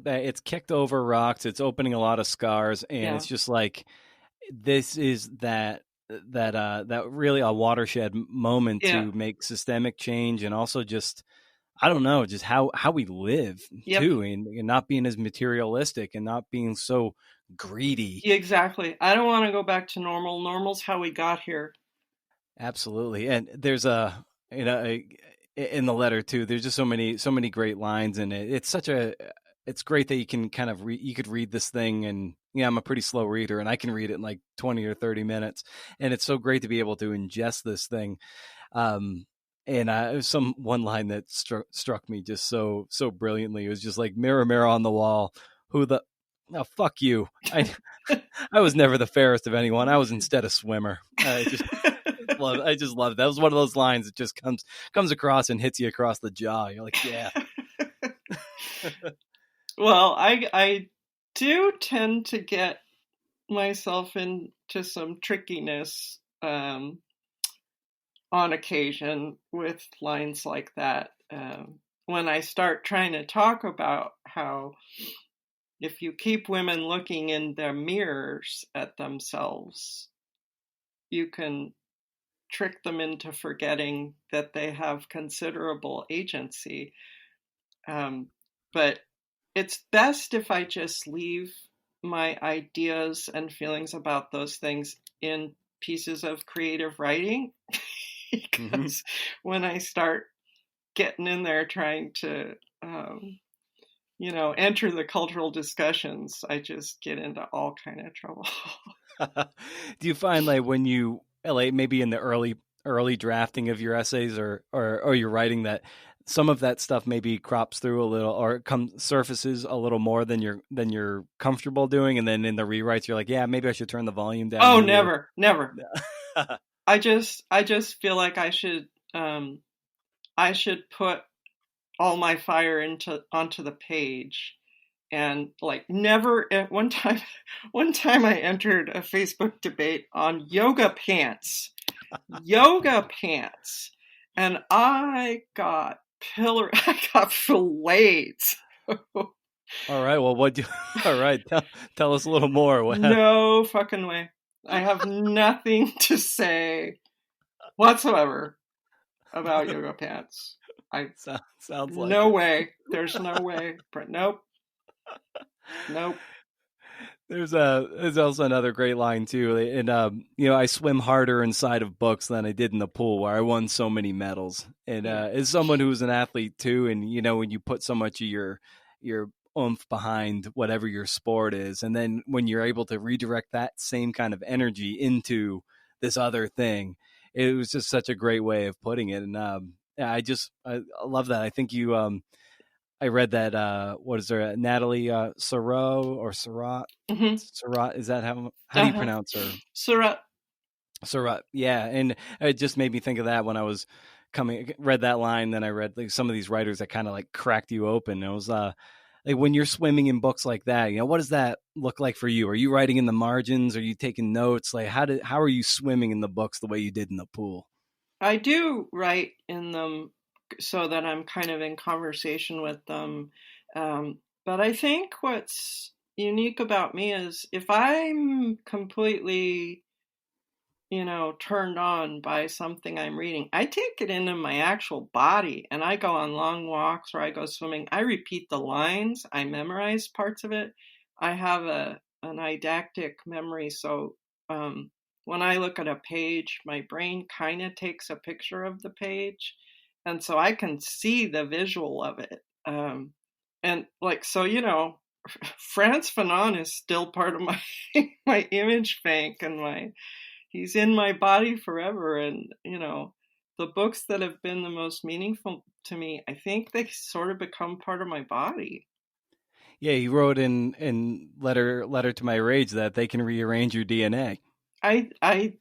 back, it's kicked over rocks, it's opening a lot of scars, and Yeah, it's just like this is that really a watershed moment yeah, to make systemic change, and also just I don't know, just how we live yep, too, and not being as materialistic and not being so greedy. yeah, exactly. I don't want to go back to normal. Normal's how we got here. Absolutely. And there's in the letter too, there's just so many great lines in it. It's great that you can kind of you could read this thing, and yeah, I'm a pretty slow reader and I can read it in like 20 or 30 minutes. And it's so great to be able to ingest this thing. And some one line that struck me just so brilliantly. It was just like, mirror, mirror on the wall, who the oh, fuck you. I was never the fairest of anyone. I was instead a swimmer. I just love it. That was one of those lines that just comes across and hits you across the jaw. You're like, yeah. Well, I do tend to get myself into some trickiness on occasion with lines like that. When I start trying to talk about how if you keep women looking in their mirrors at themselves, you can trick them into forgetting that they have considerable agency. But it's best if I just leave my ideas and feelings about those things in pieces of creative writing. Because when I start getting in there trying to, enter the cultural discussions, I just get into all kind of trouble. Do you find like when you like maybe in the early drafting of your essays or your writing that some of that stuff maybe crops through a little or comes surfaces a little more than you're comfortable doing, and then in the rewrites you're like, yeah, maybe I should turn the volume down Oh, here. never. I just feel like I should put all my fire onto the page, and like never at one time I entered a Facebook debate on yoga pants, and I got I got filleted. All right, well, all right, tell us a little more. No fucking way. I have nothing to say whatsoever about yoga pants. Sounds like No it. way. There's no way. Nope. Nope. There's also another great line too, and I swim harder inside of books than I did in the pool where I won so many medals. And Yeah. as someone who's an athlete too, and when you put so much of your oomph behind whatever your sport is, and then when you're able to redirect that same kind of energy into this other thing, it was just such a great way of putting it. And I love that. I think I read that what is there, Natalie Sarot or Surratt? Mm-hmm. Surratt, is that how do you pronounce her? Surratt. Surratt, yeah. And it just made me think of that when I was read that line. Then I read like some of these writers that kind of like cracked you open. It was like when you're swimming in books like that, what does that look like for you? Are you writing in the margins? Are you taking notes? Like how are you swimming in the books the way you did in the pool? I do write in them so that I'm kind of in conversation with them. But I think what's unique about me is if I'm completely, turned on by something I'm reading, I take it into my actual body and I go on long walks or I go swimming. I repeat the lines, I memorize parts of it. I have an eidetic memory, so when I look at a page, my brain kind of takes a picture of the page, and so I can see the visual of it. And like so, Frantz Fanon is still part of my my image bank and my he's in my body forever. And, the books that have been the most meaningful to me, I think they sort of become part of my body. Yeah, you wrote in letter to my rage that they can rearrange your DNA.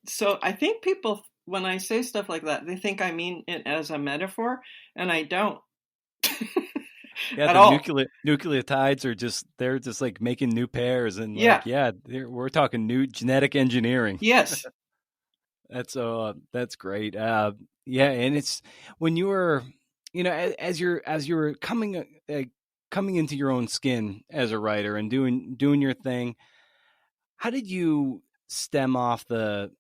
So I think people, when I say stuff like that, they think I mean it as a metaphor, and I don't Yeah, at the all. nucleotides are they're just like making new pairs and Yeah. like we're talking new genetic engineering. Yes. That's great. Yeah, and it's when you were, as you're coming into your own skin as a writer and doing your thing. How did you stem off the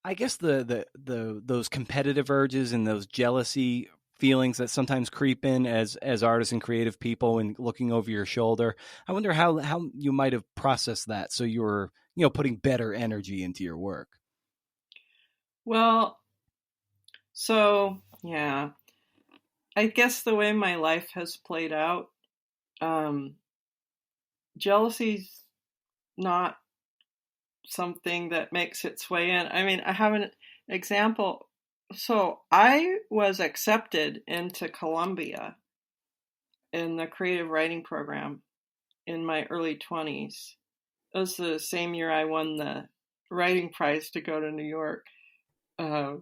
I guess the those competitive urges and those jealousy feelings that sometimes creep in as artists and creative people and looking over your shoulder? I wonder how you might have processed that so you were, putting better energy into your work. Well, so yeah, I guess the way my life has played out, um, jealousy's not something that makes its way in. I mean, I have an example. So I was accepted into Columbia in the creative writing program in my early 20s. It was the same year I won the writing prize to go to New York. Uh,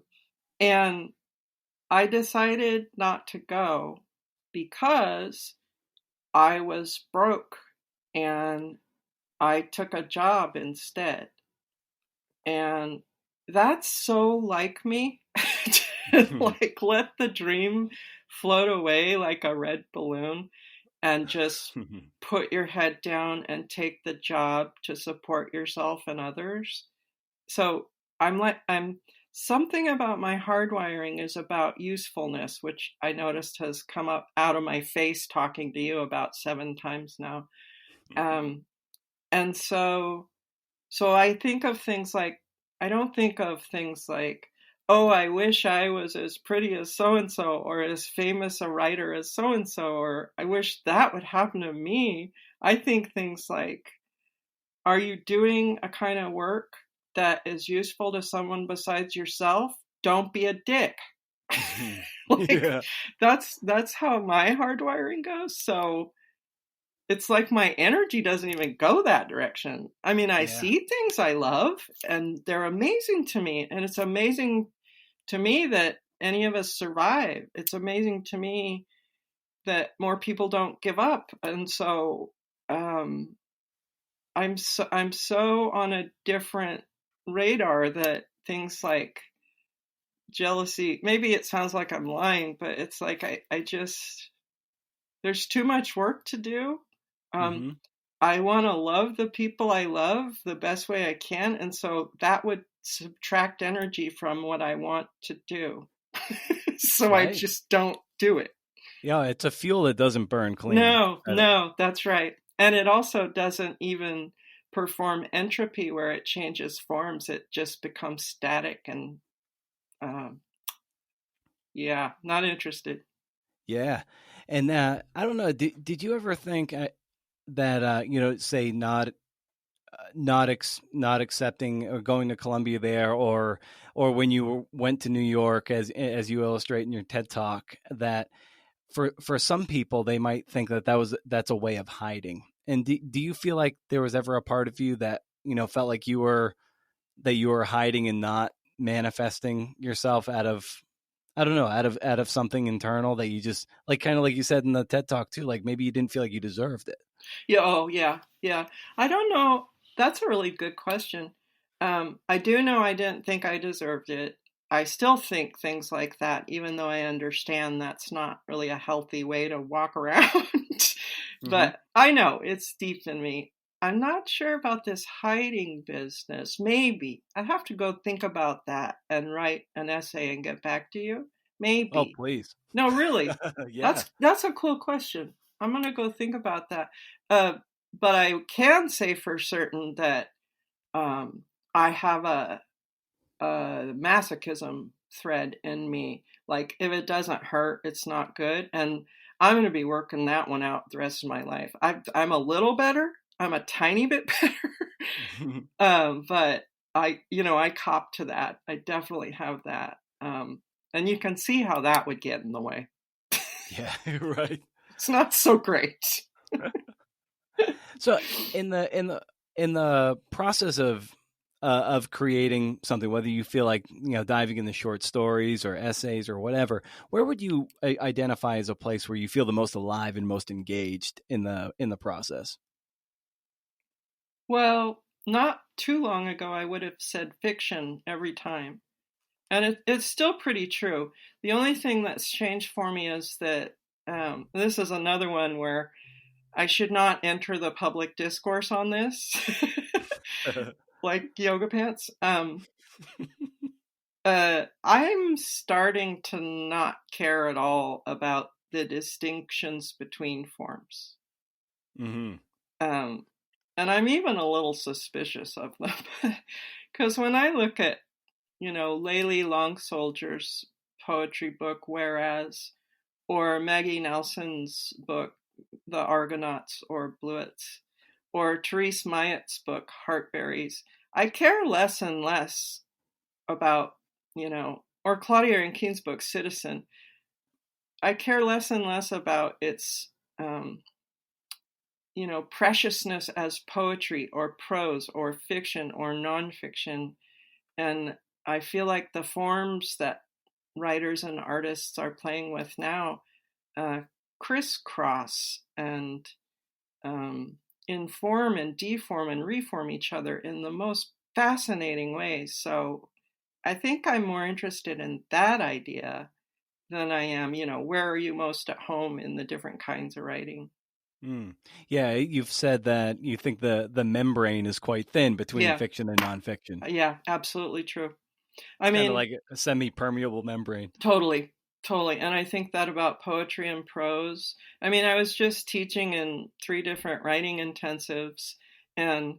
and I decided not to go because I was broke and I took a job instead. And that's so like me to like let the dream float away like a red balloon and just put your head down and take the job to support yourself and others. So I'm something about my hardwiring is about usefulness, which I noticed has come up out of my face talking to you about 7 times now. Um, and so I think of things like, I don't think of things like, oh, I wish I was as pretty as so and so, or as famous a writer as so and so, or I wish that would happen to me. I think things like, are you doing a kind of work that is useful to someone besides yourself? Don't be a dick. Like Yeah. that's how my hardwiring goes. So it's like my energy doesn't even go that direction. I mean, I Yeah. see things I love and they're amazing to me. And it's amazing to me that any of us survive. It's amazing to me that more people don't give up. And so um, I'm so on a different radar that things like jealousy, maybe it sounds like I'm lying, but it's like I just there's too much work to do. Um, Hmm. I want to love the people I love the best way I can. And so that would subtract energy from what I want to do. So I Right. just don't do it. Yeah, it's a fuel that doesn't burn clean. No, no, that's right. And it also doesn't even perform entropy where it changes forms. It just becomes static and, um, yeah, not interested. Yeah. And I don't know, did you ever think that say not accepting or going to Columbia there, or when you went to New York, as you illustrate in your TED Talk, that for some people they might think that's a way of hiding. And do you feel like there was ever a part of you that felt like you were hiding and not manifesting yourself I don't know, out of something internal that you just like, kind of like you said in the TED Talk too, like maybe you didn't feel like you deserved it. Yeah. Oh, yeah. Yeah. I don't know. That's a really good question. I do know I didn't think I deserved it. I still think things like that, even though I understand that's not really a healthy way to walk around. Mm-hmm. But I know it's deep in me. I'm not sure about this hiding business. Maybe I have to go think about that and write an essay and get back to you. Oh, Maybe. please. No, really. Yeah. That's a cool question. I'm gonna go think about that. Uh, but I can say for certain that um, I have a masochism thread in me. Like if it doesn't hurt, it's not good, and I'm going to be working that one out the rest of my life. I'm a little better. I'm a tiny bit better, but I cop to that. I definitely have that, and you can see how that would get in the way. Yeah, right. It's not so great. So in the process of creating something, whether you feel like diving into short stories or essays or whatever, where would you identify as a place where you feel the most alive and most engaged in the process? Well, not too long ago, I would have said fiction every time. And it's still pretty true. The only thing that's changed for me is that this is another one where I should not enter the public discourse on this, like yoga pants. I'm starting to not care at all about the distinctions between forms. Mm-hmm. And I'm even a little suspicious of them. Because when I look at, Layli Long Soldier's poetry book, Whereas, or Maggie Nelson's book, The Argonauts or Bluets, or Therese Myatt's book, Heartberries, I care less and less about, or Claudia Rankine's book, Citizen. I care less and less about its, preciousness as poetry or prose or fiction or nonfiction. And I feel like the forms that writers and artists are playing with now crisscross and inform and deform and reform each other in the most fascinating ways. So I think I'm more interested in that idea than I am, where are you most at home in the different kinds of writing? Mm. Yeah, you've said that you think the membrane is quite thin between Yeah, fiction and nonfiction. yeah, absolutely true. I It's kind of mean, like a semi-permeable membrane. totally, totally. And I think that about poetry and prose. I mean, I was just teaching in 3 different writing intensives, and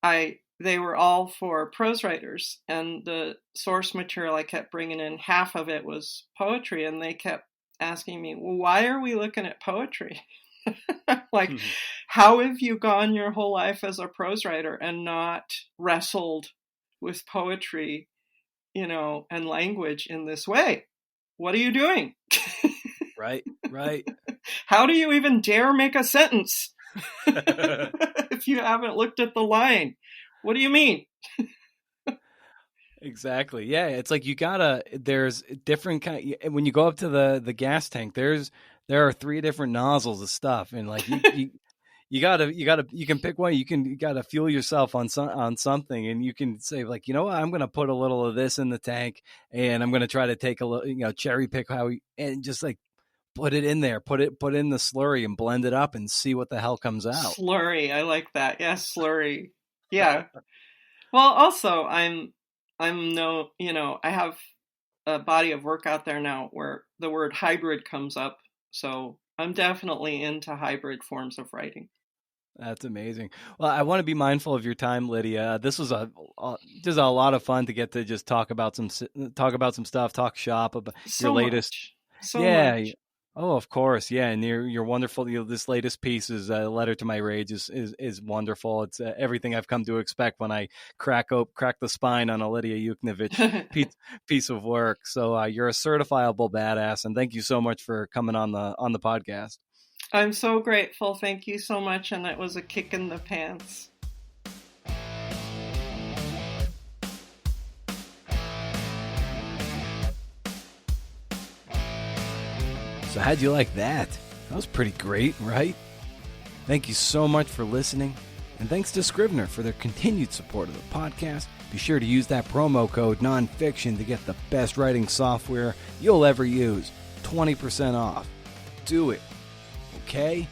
they were all for prose writers, and the source material I kept bringing in, half of it was poetry, and they kept asking me, well, why are we looking at poetry? Like, Mm-hmm. how have you gone your whole life as a prose writer and not wrestled with poetry, and language in this way? What are you doing? Right, right. How do you even dare make a sentence if you haven't looked at the line? What do you mean? Exactly. Yeah, it's like there's different when you go up to the gas tank, there are 3 different nozzles of stuff, and like you can pick one. You gotta fuel yourself on something, and you can say like, what, I'm gonna put a little of this in the tank, and I'm gonna try to take a little, cherry pick and just like put it in there, put in the slurry and blend it up and see what the hell comes out. Slurry, I like that. Yeah, slurry. Yeah. Well, also I have a body of work out there now where the word hybrid comes up. So I'm definitely into hybrid forms of writing. That's amazing. Well, I want to be mindful of your time, Lydia. This was just a lot of fun to get to just talk about some stuff, talk shop about your So latest. much. So Yeah. much. Oh, of course. Yeah. And you're wonderful. This latest piece is a letter to my rage is wonderful. It's everything I've come to expect when I crack the spine on a Lidia Yuknavitch piece of work. So you're a certifiable badass. And thank you so much for coming on the podcast. I'm so grateful. Thank you so much. And it was a kick in the pants. So how'd you like that? That was pretty great, right? Thank you so much for listening, and thanks to Scribd for their continued support of the podcast. Be sure to use that promo code nonfiction to get the best writing software you'll ever use. 20% off. Do it. Okay?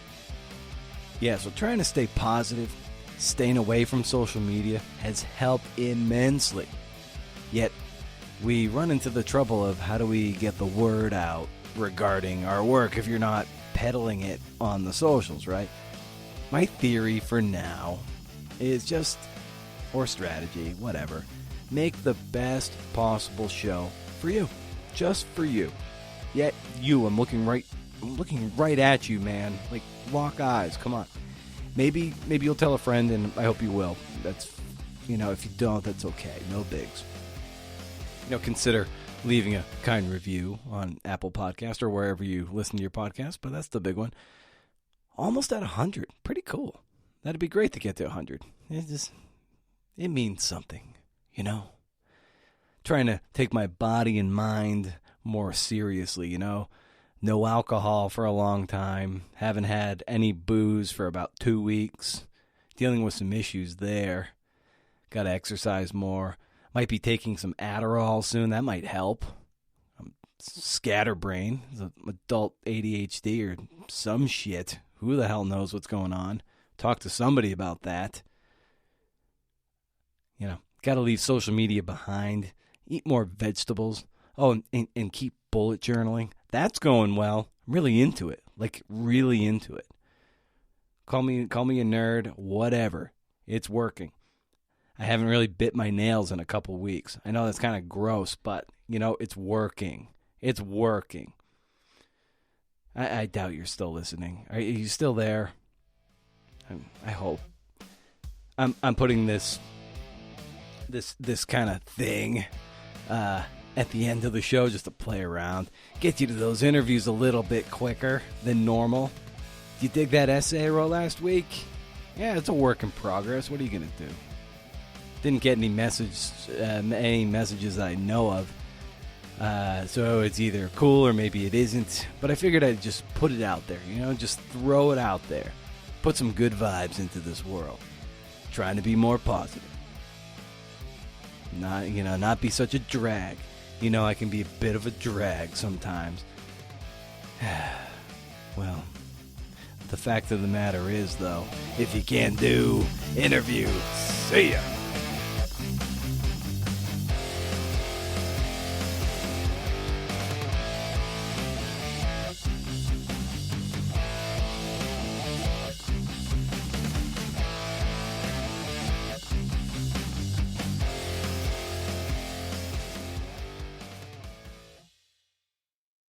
Yeah, so trying to stay positive, staying away from social media has helped immensely. Yet, we run into the trouble of how do we get the word out regarding our work if you're not peddling it on the socials, right? My theory for now is just, or strategy, whatever, make the best possible show for you. Just for you. Yet you, I'm looking right at you, man. Like, lock eyes, come on. Maybe you'll tell a friend, and I hope you will. That's, if you don't, that's okay. No bigs. Consider leaving a kind review on Apple Podcast or wherever you listen to your podcast, but that's the big one. Almost at 100. Pretty cool. That'd be great to get to 100. It means something, Trying to take my body and mind more seriously, No alcohol for a long time. Haven't had any booze for about 2 weeks. Dealing with some issues there. Got to exercise more. Might be taking some Adderall soon. That might help. I'm scatterbrain. Adult ADHD or some shit. Who the hell knows what's going on? Talk to somebody about that. Got to leave social media behind. Eat more vegetables. Oh, and keep bullet journaling. That's going well. I'm really into it. Like, really into it. Call me a nerd. Whatever. It's working. I haven't really bit my nails in a couple weeks. I know that's kind of gross, but, it's working. It's working. I doubt you're still listening. Are you still there? I hope. I'm putting this kind of thing at the end of the show just to play around. Get you to those interviews a little bit quicker than normal. Did you dig that essay I wrote last week? Yeah, it's a work in progress. What are you going to do? Didn't get any messages I know of. So it's either cool or maybe it isn't. But I figured I'd just put it out there, just throw it out there. Put some good vibes into this world. Trying to be more positive. Not be such a drag. I can be a bit of a drag sometimes. Well, the fact of the matter is, though, if you can't do interviews, see ya.